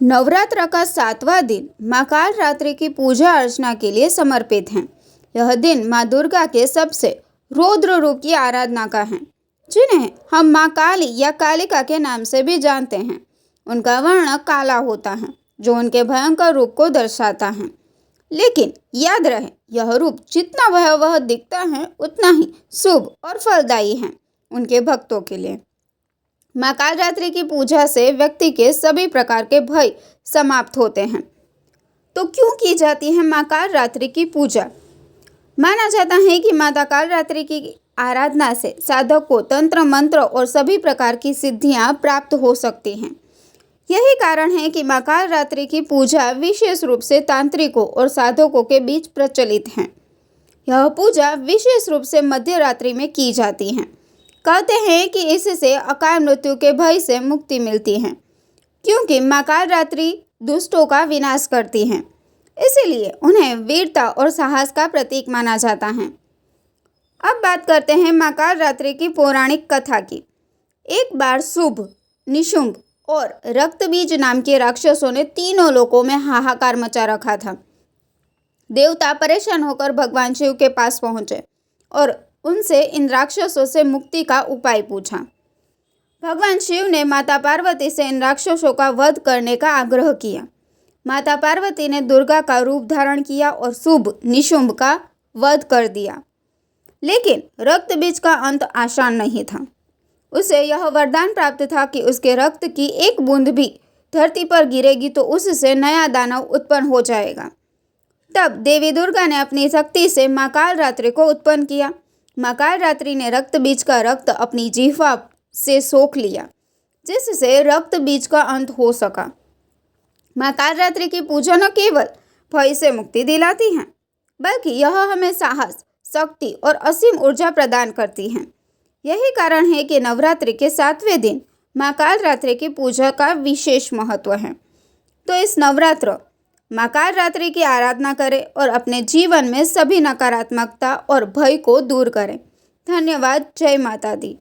नवरात्र का 7वां दिन माँ काल रात्रि की पूजा अर्चना के लिए समर्पित है। यह दिन माँ दुर्गा के सबसे रौद्र रूप की आराधना का है, जिन्हें हम माँ काली या कालिका के नाम से भी जानते हैं। उनका वर्ण काला होता है, जो उनके भयंकर रूप को दर्शाता है। लेकिन याद रहे, यह रूप जितना भयावह दिखता है, उतना ही शुभ और फलदायी है उनके भक्तों के लिए। माँ कालरात्रि की पूजा से व्यक्ति के सभी प्रकार के भय समाप्त होते हैं। तो क्यों की जाती है माँ कालरात्रि की पूजा? माना जाता है कि माता कालरात्रि की आराधना से साधक को तंत्र मंत्र और सभी प्रकार की सिद्धियां प्राप्त हो सकती हैं। यही कारण है कि माँ कालरात्रि की पूजा विशेष रूप से तांत्रिकों और साधकों के बीच प्रचलित है। यह पूजा विशेष रूप से मध्य रात्रि में की जाती है। कहते हैं कि इससे अकाल मृत्यु के भय से मुक्ति मिलती है, क्योंकि माँ कालरात्रि दुष्टों का विनाश करती हैं। इसीलिए उन्हें वीरता और साहस का प्रतीक माना जाता है। अब बात करते हैं माँ कालरात्रि की पौराणिक कथा की। एक बार शुंभ, निशुंभ और रक्तबीज नाम के राक्षसों ने तीनों लोकों में हाहाकार मचा रखा था। देवता परेशान होकर भगवान शिव के पास पहुंचे और उनसे इन राक्षसों से मुक्ति का उपाय पूछा। भगवान शिव ने माता पार्वती से इन राक्षसों का वध करने का आग्रह किया। माता पार्वती ने दुर्गा का रूप धारण किया और शुंभ निशुंभ का वध कर दिया। लेकिन रक्तबीज का अंत आसान नहीं था। उसे यह वरदान प्राप्त था कि उसके रक्त की एक बूंद भी धरती पर गिरेगी तो उससे नया दानव उत्पन्न हो जाएगा। तब देवी दुर्गा ने अपनी शक्ति से माँ कालरात्रि को उत्पन्न किया। माँ कालरात्रि ने रक्त बीज का रक्त अपनी जिह्वा से सोख लिया, जिससे रक्त बीज का अंत हो सका। माँ कालरात्रि की पूजा न केवल भय से मुक्ति दिलाती है, बल्कि यह हमें साहस, शक्ति और असीम ऊर्जा प्रदान करती है। यही कारण है कि नवरात्रि के 7वें दिन माँ कालरात्रि की पूजा का विशेष महत्व है। तो इस नवरात्र माँ कालरात्रि की आराधना करें और अपने जीवन में सभी नकारात्मकता और भय को दूर करें। धन्यवाद। जय माता दी।